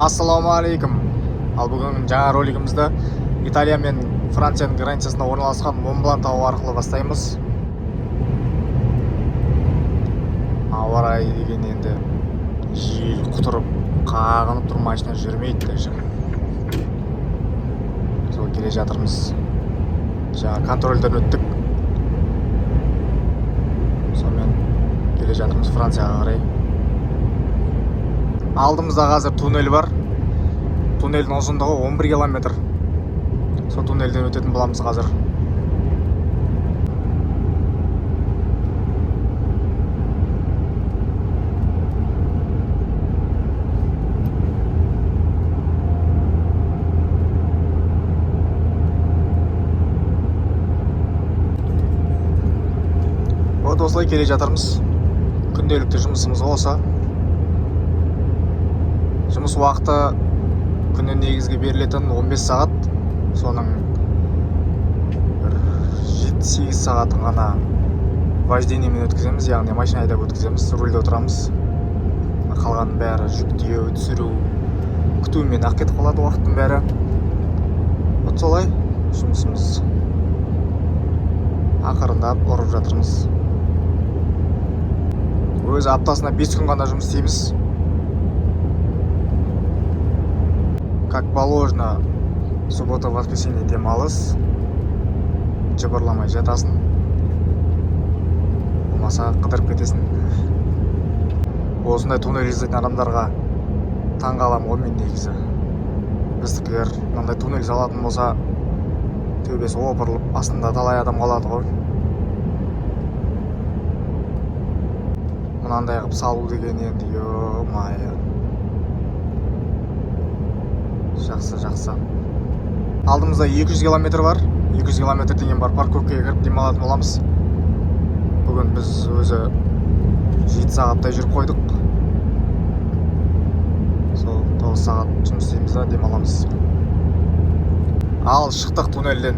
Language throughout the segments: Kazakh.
Ассалаумағалейкум. Ал бүгін жаңа ролигімізді Италия мен Францияның границасында орналасқан Монблан тауы арқылы бастаймыз. Ауа райы деген енді жел құтырып, қағынып тұр, машина жүрмейді даже. Сол келе жатырмыз. Жаңа контрольден өттік. Сонымен келе жатырмыз Францияға қарай. Алдымызда қазір туннель бар. Туннельдің ұзындығы 11 километр. Сол туннельден өтетін боламыз қазір. Вот осылай келе жатырмыз. Күнделікті жұмысымыз осы. Жұмыс уақыты күні негізге берілетін 15 сағат. Соның 7-8 сағатын ғана вождениемен өткіземіз, яғни машина айдап өткіземіз, рульде отырамыз. Қалған бәрі жүктеу, түсіру, күтумен ақ кетіп қалады уақыттың бәрі. Вот солай жұмысымыз ақырындап ұрып жатырмыз. Өзі аптасына 5 күн ғана жұмыс істейміз. Как положено, суббота, воскресенье демалыс. Жыбырламай жатасың. Болмаса қыдырып кетесің. Осындай туннель жасайтын адамдарға таң қаламын ғой мен негізі. Біздікілер мынандай туннель салатын болса, төбесі опырылып, астында талай адам қалады ғой. Мынандай қылып салу деген енді, ё-майы. Жақсы. Алдымызда 200 километр бар. 200 километрден кейін бар парковкаға кіріп демалатын боламыз. Бүгін біз өзі 7 сағаттай жүріп қойдық. Сол 9 сағат жұмыс істейміз да демаламыз. Ал шықтық туннельден.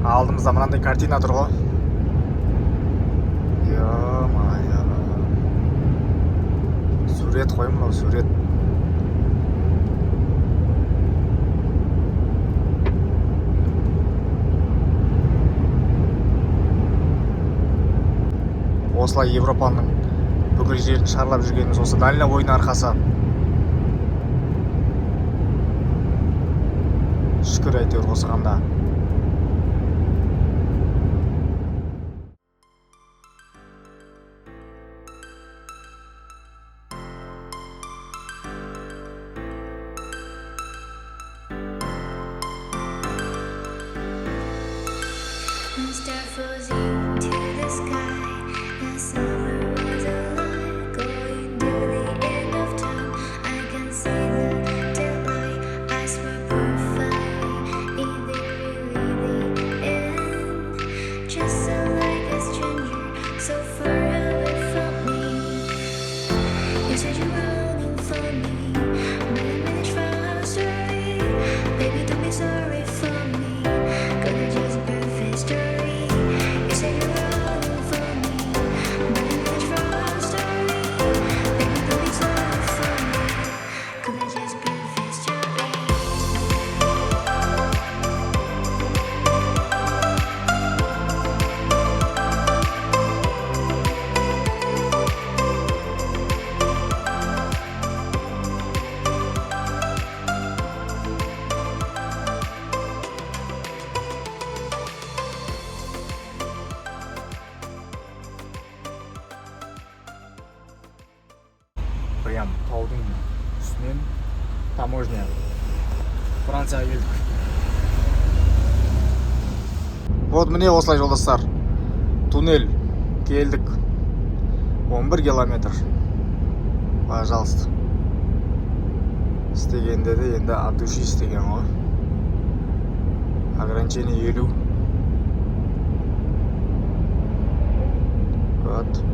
Алдымызда мынандай картина тұр ғой. Ё-майы. Сурет қой мынау, сурет. Осылай Европаның бүкіл жерін шарлап жүргеніміз осы дальнобойдың арқасы. Шүкір әйтеуір осығанда. Прям таудың үстінен таможня. Францияға келдік. Вот міне осылай жолдастар. Туннель келдік. 11 километр. Пожалуйста. Істегенде де енді от души істеген ғой. Ограничение 50. Вот.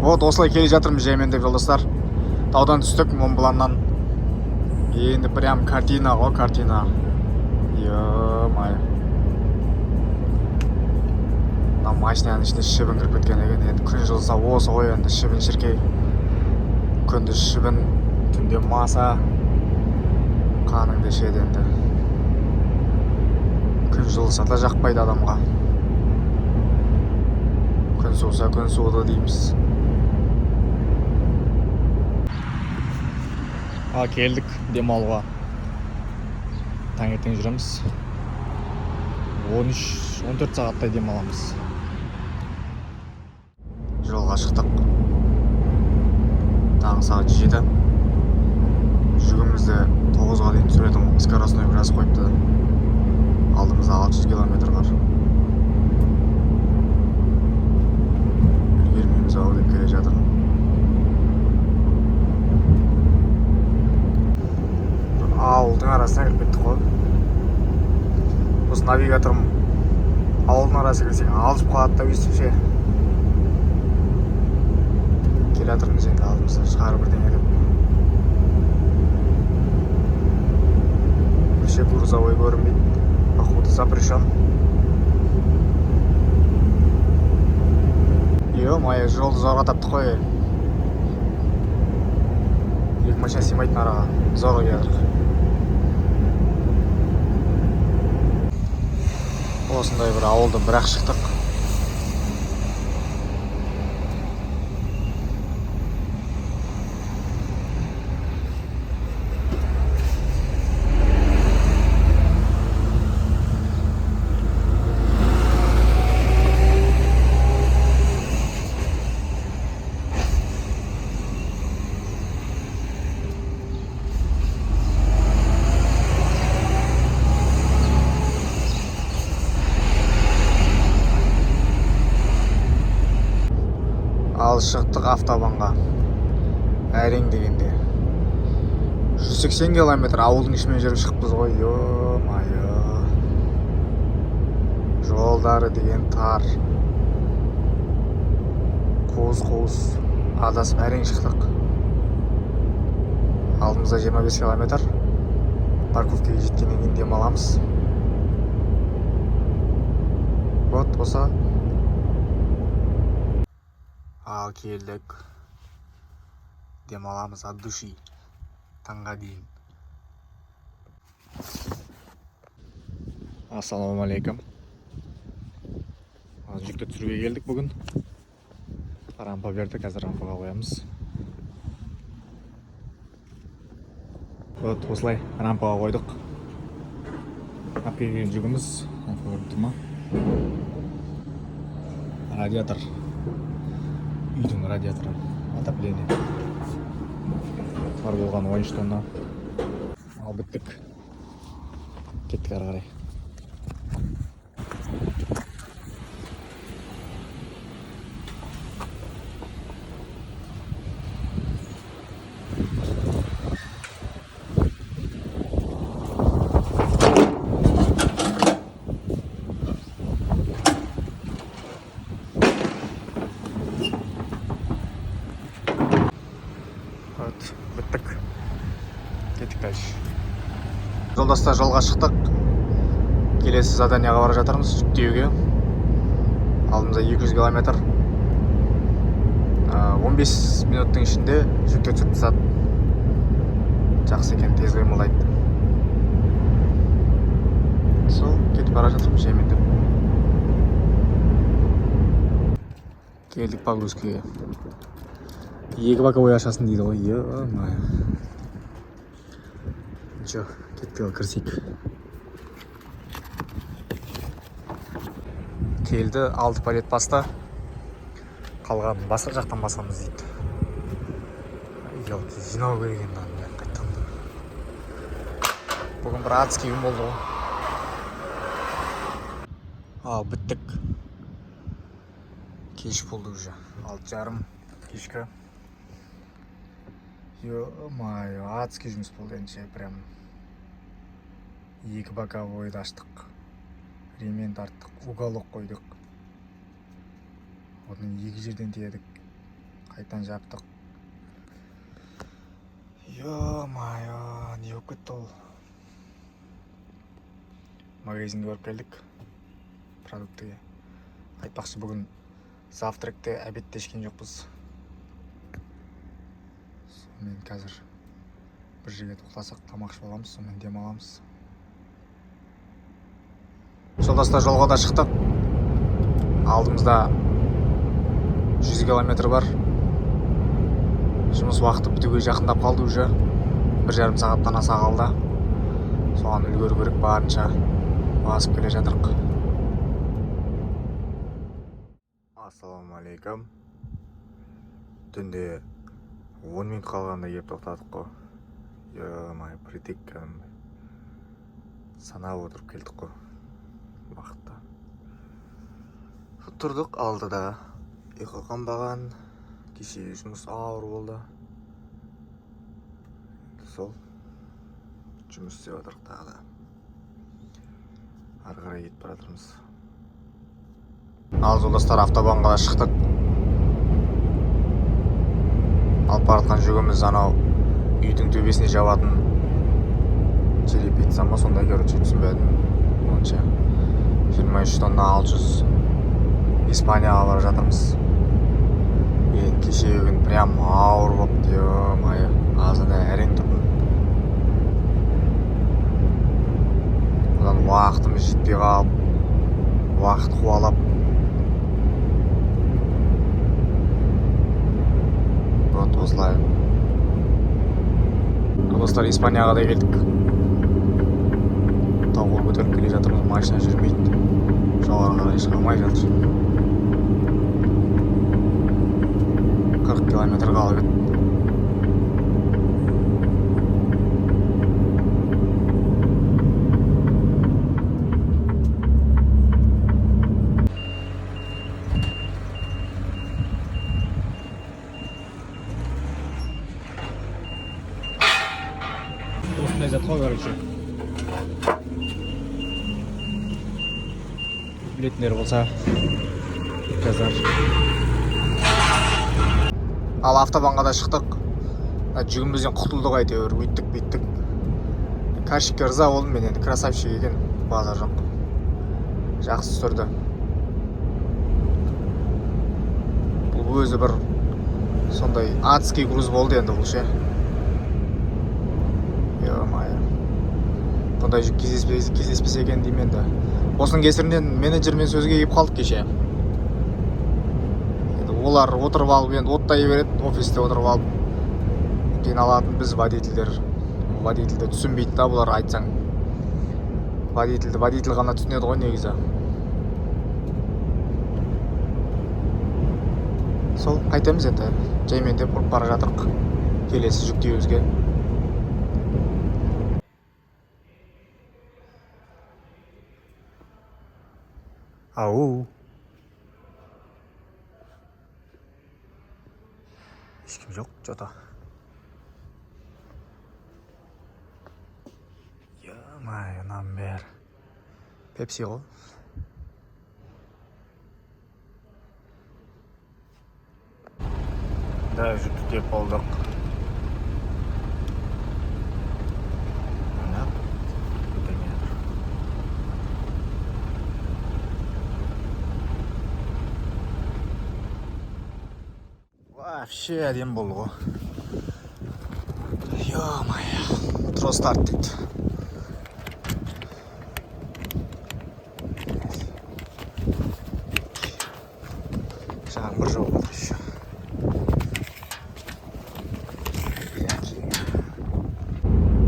Вот осылай келе жатырмыз жаймен деп жолдастар. Таудан түстік Монбланнан. Енді прям картина ғой, картина. Ё-май. Мына машинаның ішіне шыбын кіріп кеткен екен. Енді күн жылыса осы ғой енді шыбын шіркей. Күндіз шыбын, түнде маса. Қаныңды ішеді енді. Күн жылыса да жақпайды адамға. Күн суыса күн суыды дейміз. Келдік демалуға. Таңертең жүреміз. 13-14 сағаттай демаламыз. Жолға шықтық. Таңғы сағат 7. Жүгімізді 9-ға дейін түсіретін скоростной жазып қойыпты. Алдымызда 600 км бар. Үлгермейміз ау деп келе жатырмын. Ауылдың арасына кіріп кеттік қой. Осы навигаторым ауылдың арасы кірсең алып қалады да өстіпше. Келе жатырмыз енді алдымызда шығар бірдеңе деп. Вообще грузовой көрінбейді. Походу запрещен. Ё-моё, жолды зорға таптық қой. Екі машина сыймайтын араға. Зорға келе жатырмыз. Осындай бір ауылдан бірақ шықтық. Ал шықтық автобанға. Әрең дегенде 180 км ауылдың ішімен жүріп шықпыз ғой. Ё-майо. Жолдары деген тар. Қуыс адасып әрең шықтық. Алдымызда 25 км. Парковкаға жеткеннен кейін демаламыз. Вот осы. Ал келдік. Демаламыз от души. Таңға дейін. Ассалаумалейкум. Жүкті түсіруге келдік бүгін. Рампа берді, қазір рампаға қоямыз. Вот осылай рампаға қойдық. Алып келген жүгіміз. Рампа көріп тұр ма? Радиатор. Үйдің радиаторы, отопление. Бар болған 13 тонна. Ал біттік. Кеттік ары қарай. Біттік. Кеттік дальше. Жолдастар, жолға шықтық. Келесі заданияға бара жатырмыз, жүктеуге. Алдымызда 200 км. 15 минуттың ішінде жүкті түсіп тастады. Жақсы екен, тез қимылдайды. Сол, кетіп бара жатырмыз жаймен деп. Келдік погрузкаға. 2 боковой ашасын дейді ғой. Ё-майо. Ничего, кетті кірсейік. Келді, 6 палет баста. Қалған басқа жақтан басамыз дейді. Елки, жинау керек енді қайттан. Бүгін бір адский күн болды ғой. Ал біттік. Кеш болды уже. 6:30 кешкі. Ё-майо, адский жұмыс болды енді прям. 2 боковойды аштық. Ремень тарттық, уголок қойдық. Оның 2 жерден тиедік. Қайтан жаптық. Ё-майо, не болып кетті ол. Магазинге барып келдік. Продуктіге. Айтпақшы бүгін завтракте, обедте ішкен жоқпыз. Сонымен қазір бір жерге тоқтасақ тамақ ішіп аламыз, сонымен дем аламыз. Жолдастар, жолға да шықтық. Алдымызда 100 километр бар. Жұмыс уақыты бітуге жақындап қалды уже. 1,5 сағаттан аса қалды. Соған үлгеру керек, барынша басып келе жатырық. Ассалаумағалейкум. Түнде 10 минут қалғанда келіп тоқтадық қой. Ё-май, притек кәдімгі. Санап отырып келдік қой. Уақытта. Тұрдық алдыда. Ұйқы қанбаған. Кеше жұмыс ауыр болды. Сол. Жұмыс істеп отырық тағы да. Ары қарай кетіп баратырмыз. Ал жолдастар, автобанға да шықтық. Алып баратқан жүгіміз анау үйдің төбесіне жабатын черепица ма, сондай көрінше түсінбедім. Онша 23 тонна 600 Испанияға бара жатырмыз. Мен кеше күн прям ауыр болып, ё-майо, азында әрең тұрдым. Одан уақытымыз жетпей қалып, уақыт қуалап. Вот осылай. Достар, Испанияға да келдік. Тауға көтеріп келе жатырмыз, машина жүрмейді. Жоғары қарай шыға алмай жатыр. 40 километр қалып еді. Осындай зат қой, короче. Білетіндер болса жазар. Ал автобанға да шықтық. Жүгімізден құтылдық әйтеуір, өйттік бүйттік. Каршикке риза болдым мен, енді красавчик екен, базар жоқ. Жақсы тұрды. Бұл өзі бір сондай адский груз болды енді бұл ше. Ё-майо. Бұндай жүк кездеспесе екен деймін енді. Осының кесірінен менеджермен сөзге келіп қалдық кеше. Олар отырып алып, енді оттай береді, офисте отырып алып. Кейін алатын біз водительді түсінбейді да, бұлар айтсаң. Водитель ғана түсінеді ғой негізі. Сол, қайтеміз енді. Жаймен деп ұрып бара жатырық. Келесі жүктеуімізге. Ау. Ешкім жоқ, жота. Ё-майо, мынаның бәрі пепси ғой. Да, жүкті деп болдық. Вообще әдем болды ғой. Ё-майо, тро старт дейді. Жаңбыр жауып отыр еще.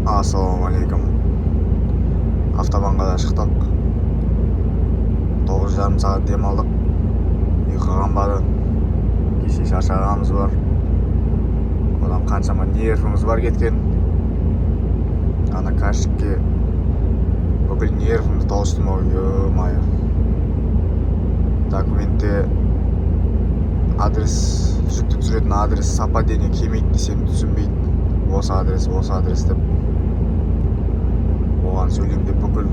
Ассалаумағалейкум. Автобанға да шықтық. 9,5 сағат дем алдық. Ұйқы қанбады. Кеше шаршағанымыз бар. Одан қаншама нервіміз бар кеткен. Ана кашикке бүкіл нервімді толштым ау, ё-майо. Документте адрес, жүкті түсіретін адрес совпадение келмейді десем түсінбейді. Осы адрес деп. Оған сөйлем деп бүкіл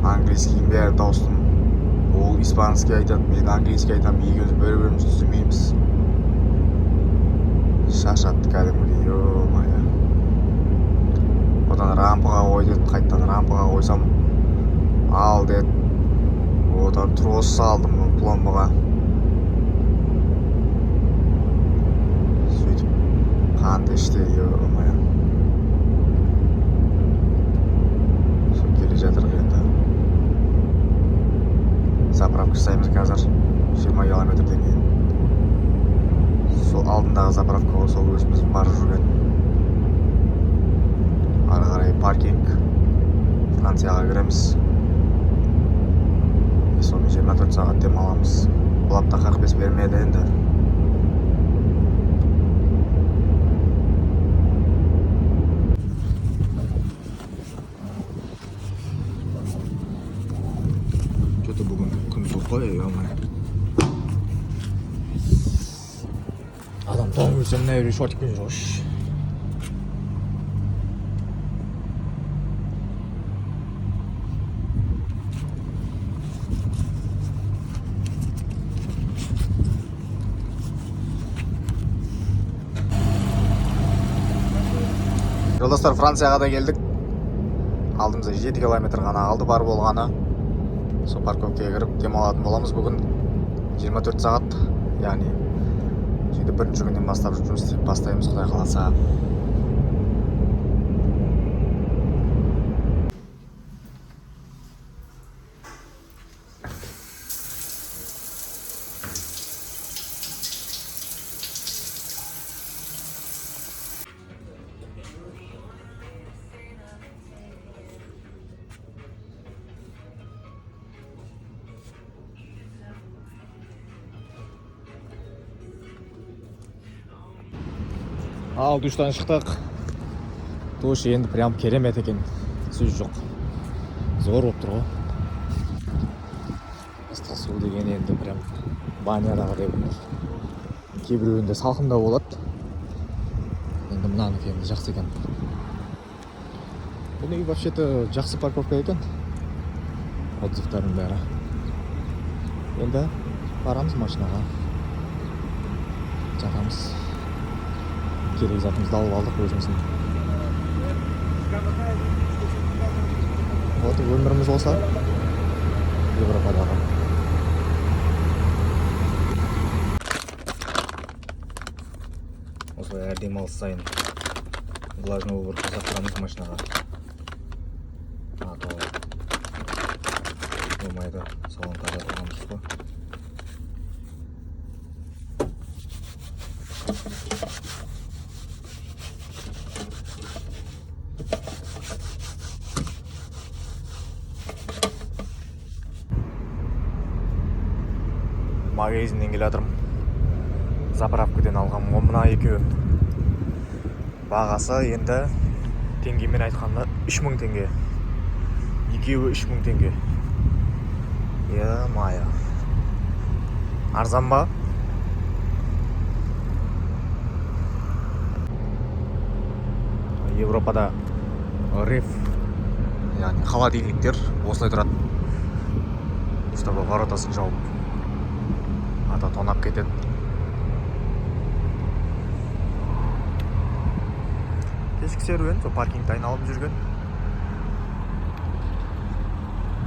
английскийін бәрі тауыстым. Ол испанский айтады, мен английский айтам, екеуміз бір-бірімізді түсінбейміз. шашатты кәдімгідей, ё-моё. Одан рампаға қой деді, қайттан рампаға қойсам, ал деді. Одан трос салдым пломбаға. Сөйтіп қанды іште, ё-моё. Сол келе жатыр енді. Заправка жасаймыз қазір 20 километрден кейін. Сол алдындағы заправка, сол өзіміз барып жүрген. Ары қарай паркинг, Францияға кіреміз. Соны 24 сағат демаламыз. Бұл апта 45 бермеді енді. Что-то бүгін күн суық қой, ё-моё. Адам тоңып жүрсем, мына біреу шортикпен жүр ғой. Жолдастар, Францияға да келдік. Алдымызда 7 километр ғана қалды бар болғаны. Сол парковкаға кіріп демалатын боламыз бүгін 24 сағат. Яғни сөйтіп бірінші күннен бастап жұмыс істеп бастаймыз, Құдай қаласа. Ал душтан шықтық. Душ енді прям керемет екен. Сөз жоқ. Зор болып тұр ғой. Ыстық су деген енді прям банядағыдай болады. Кейбіреуінде салқындау болады. Енді мынанікі енді жақсы екен. Бұл үй вообще-то жақсы парковка екен. Отзывтардың бәрі. Енді барамыз машинаға. Жатамыз. Керек затымызды алып алдық өзіміздің. Вот өміріміз болса Европадағы. Осылай әр демалыс сайын влажный уборка жасақтырамыз машинаға. А то болмайды, салон таза тұрғанбыз ғой. Магазиннен келе жатырмын. Заправкадан алғам мына екеуі. Бағасы енді теңгемен айтқанда 3000 теңге. Екеуі 3000 теңге. Е-мая. Арзан ба? Европада реф, яғни холодильниктер осылай тұрады. Чтобы воротасын жауып. Ата тонап кетеді. Кешкі серуен, сол паркингті айналып жүрген.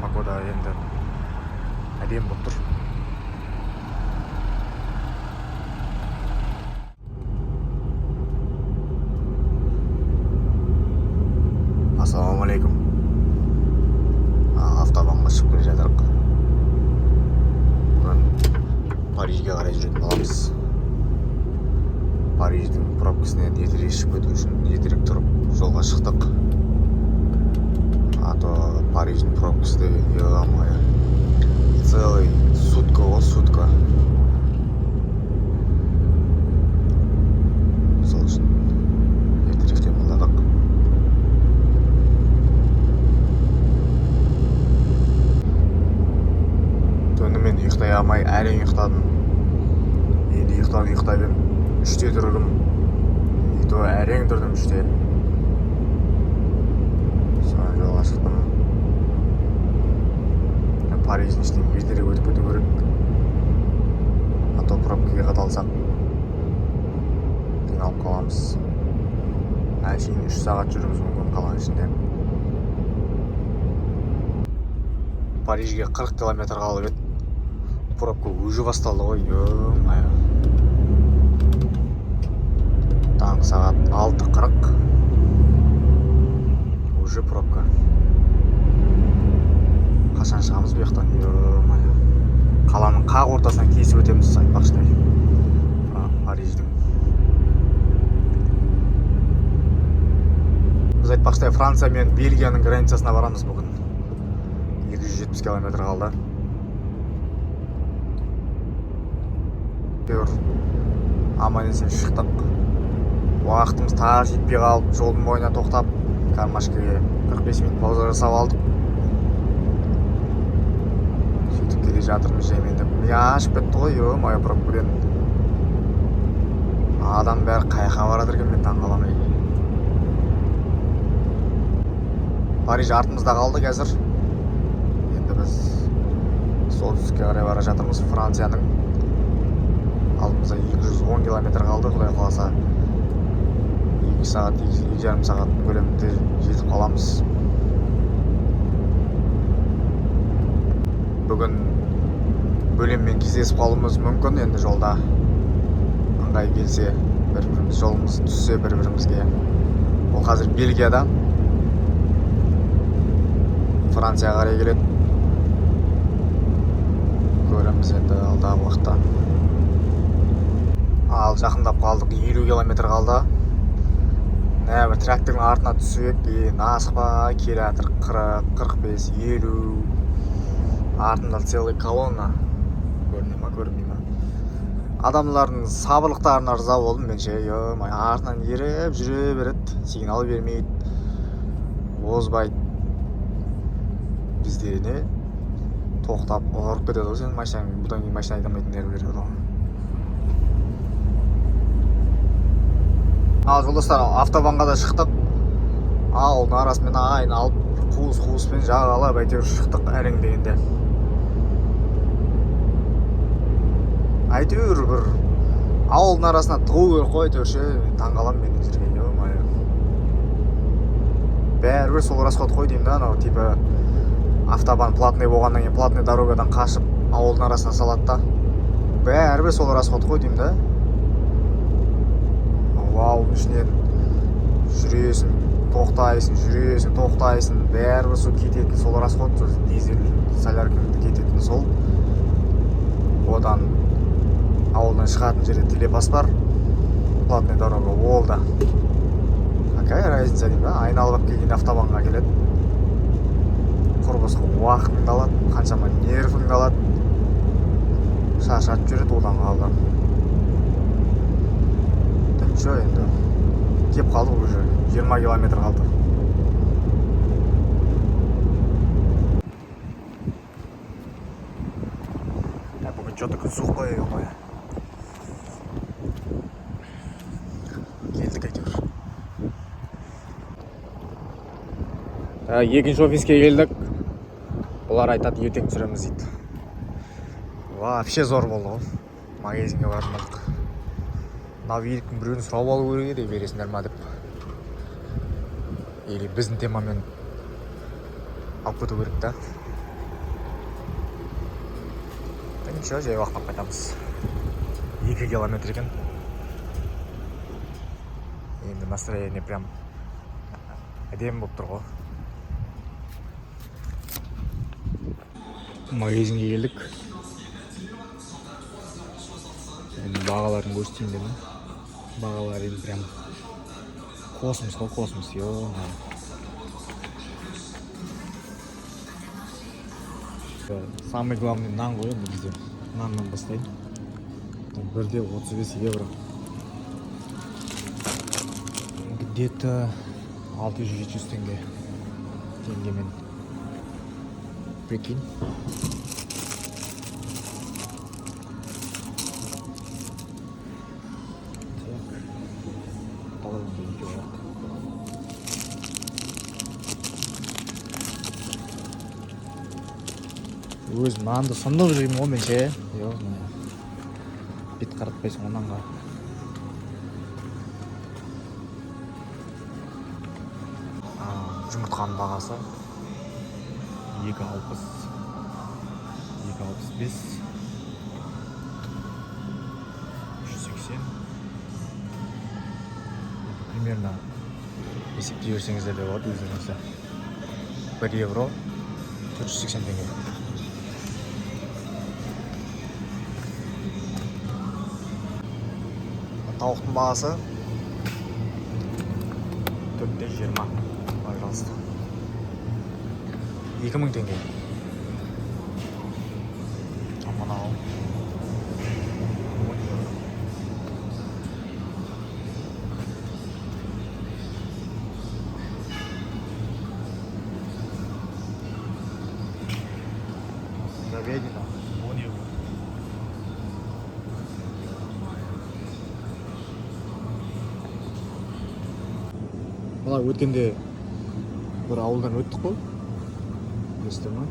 Погода енді әдем болып тұр. Ассалаумалейкум. Автобанға шығып келе жатырық. Парижге қарай жүретін боламыз. Париждің пробкасынан ертерек шығып кету үшін ертерек тұрып жолға шықтық. А то Париждің пробкасы да, ё-моё, целый сутка ғой, сутка. Сол үшін ертерек демаладық. Түнімен ұйықтай алмай әрең ұйықтадым. Енді ұйықтай беріп 3-те тұрдым. То әрең тұрдым 3-те. Sonra жолға шықтым. Париждің ішінен ертерек өтіп кету керек. А то пробкаға қаталсақ алып қаламыз. Әншейін 3 сағат жүруіміз мүмкін қаланың ішінде. Парижге 40 километр қалып еді. Пробка уже басталды ғой, ё-моё. Таңғы сағат 6:40. Уже пробка. Қашан шығамыз бұл жақтан, ё-моё. Қаланың қақ ортасынан кесіп өтеміз, айтпақшыдай. Париждің. Біз айтпақшыдай Франция мен Бельгияның границасына барамыз бүгін. 270 километр қалды. Аман есен шықтық. Уақытымыз тағы жетпей қалып, жолдың бойына тоқтап, кармашкеге 45 минут пауза жасап алдық. Сөйтіп келе жатырмыз жемендеп. Мия ашып кетті ғой, ё-моё, пробкадан. Адам бәрі қаяққа барады екен, мен таңғаламай. Париж артымызда қалды қазір. Енді біз солтүстікке қарай бара жатырмыз. Францияның алдымызда 210 километр қалды. Құдай қаласа 2 сағат, 2,5 сағаттың көлемінде жетіп қаламыз. Бүгін бөлеммен кездесіп қалуымыз мүмкін. Енді жолда ыңғай келсе, бір-біріміз жолымыз түссе бір-бірімізге. Ол қазір Бельгияда, Францияға қарай келеді. Көреміз енді алдағы уақытта. Ал жақындап қалдық, 50 километр қалды. Бір трактордың артына түсіп, асықпай келе жатыр. 40, 45, 50. Артында целый колонна. Көріне ма, көрмей ма? Адамдардың сабырлықтарына риза болдым мен ше. Артынан еріп жүре береді. Сигнал бермейді. Озбайды. Бізде не? Тоқтап, ұрып кетеді ғой сен машинаң. Бұдан кейін машина айдамайтын нерві береді ғой. Ал жолдастар, автобанға да шықтық. Ауылдың арасымен айналып, қуыс-қуыспен жағалап әйтеуір шықтық әрең дегенде. Әйтеуір бір ауылдың арасына тығу керек қой, әйтеуір ше. Таңғалам мен жүрген, ё-моё. Бәрібір сол расход қой деймін да, анау типа автобан платный болғаннан кейін платный дорогадан қашып ауылдың арасына салады да. Бәрібір сол расход қой деймін да. Ауылдың ішінен жүресің, тоқтайсың, бәрібір сол кететін сол расход, дизель солярканың кететін сол. Одан ауылдан шығатын жерде телепас бар, платный дорога, ол да. Какая разница деймін да, айналып келген автобанға келеді. Құрбысқа уақытыңды алады, қаншама нервіңді алады. Шаршатып жүреді одан қалды. Ничего енді. Кеп қалдық уже, 20 километр қалды. Бүгін что-то күн суық қой, ой. Келдік әйтеуір. Екінші офиске келдік. Олар айтады, ертең түсіреміз дейді. Вообще зор болды ғой. Магазинге бармадық. Мынау еліктің біреуін сұрап алу керек еді, бересіңдер ма деп. Или біздің темамен алып кету керек та. Ничего, жай уақыттап қайтамыз. 2 километр екен. Енді настроение прям әдемі болып тұр ғой. Магазинге келдік. Енді бағаларын көрсетейін дедім. Бағалар енді прям космос қой, космос, ё-моё. Самый главный нан ғой енді бізде. Наннан бастайын. Бірде 35 евро. Где-то 600-700 теңге. Теңгемен. Прикинь. Өзім нанды сұндық жүргенмін ғой мен ше. Бет қаратпайсың онанға. жұмыртқаның бағасы 2.60, 2.65, 380. Примерно есептей берсеңіздер де болады өздеріңізде. 1 евро 480 теңге. Тауықтың бағасы 420. Пожалуйста. 2000 теңге. Мынау. Говядина 10 евро. Мына өткенде бір ауылдан өттік қой. Білесіздер ме?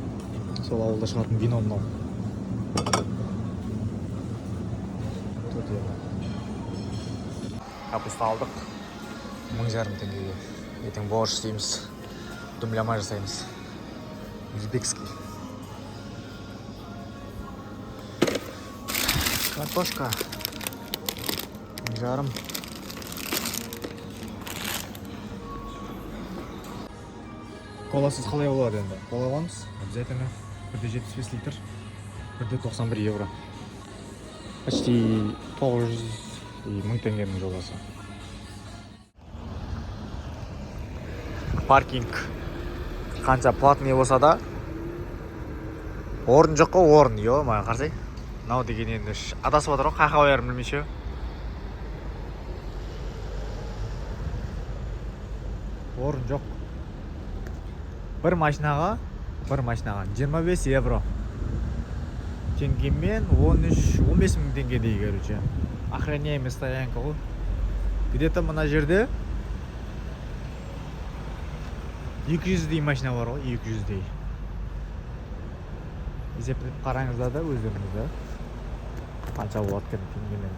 Сол ауылда шығатын вино мынау. 4 евро. Капуста алдық. 1500 теңгеге. Ертең борщ істейміз. Думляма жасаймыз. Узбекский. Картошка. 1,5. Коласыз қалай болады енді? Кола аламыз. Обязательно 1,75 литр. 1,91 евро. Почти 900 1000 теңгенің жобасы. Паркинг қанша платный болса да орын жоқ қой, орын. Йо, маған қарсай. Мынау деген енді адасып отыр ғой, қайқа қоярын білмейше. Орын жоқ. Bir машинаға 25 евро. Теңгемен 13-15 мың теңгедей, короче. Охраняемый стоянка ғой. Где-то мына жерде 200-дей машина бар ғой, 200-дей. Есептеп қараңыздар да өздеріңізде. Қанша болады екен теңгемен.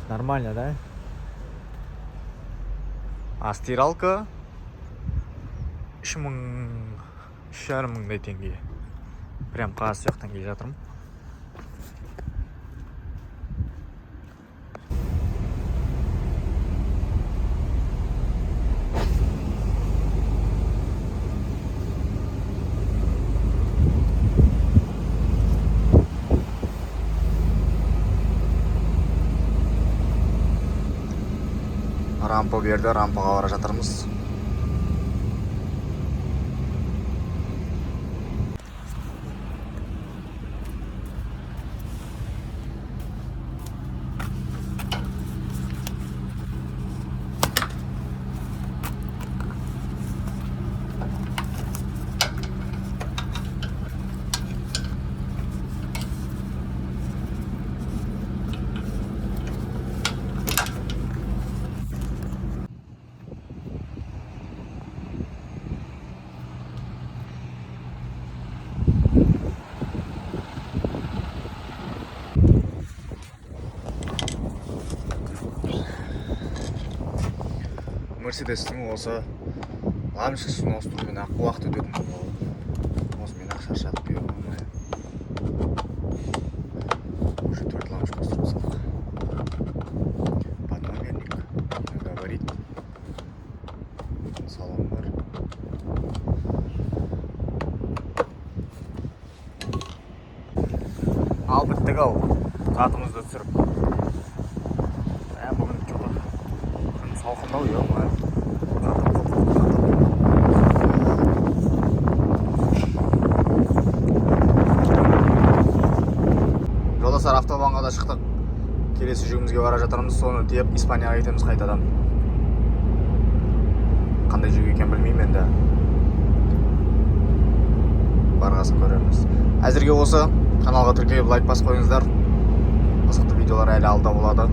Нормально, да? А стиралка 3,500 теңге. Прям қағаз сияқтан келе жатырмын. Рампа берді, рампаға бара жатырмыз. Мерседестің осы ламшық суын ауыстырумен ақ уақыт өтетін осымен ақ шаршадық беру. Уже 4 ламшық ауыстырып салдық. Подномерник, габарит, салон бар. Ал біттік ау, қатымызды түсіріп. Бүгін жоба күн салқындау ел. Жолдастар, автобанға да шықтық. Келесі жүгімізге бара жатырмыз. Соны тиеп Испанияға кетеміз қайтадан. Қандай жүк екен білмеймін енді. Барғасын көреміз. Әзірге осы каналға тіркеліп лайк бас қойыңыздар. Қызықты видеолар әлі алда болады.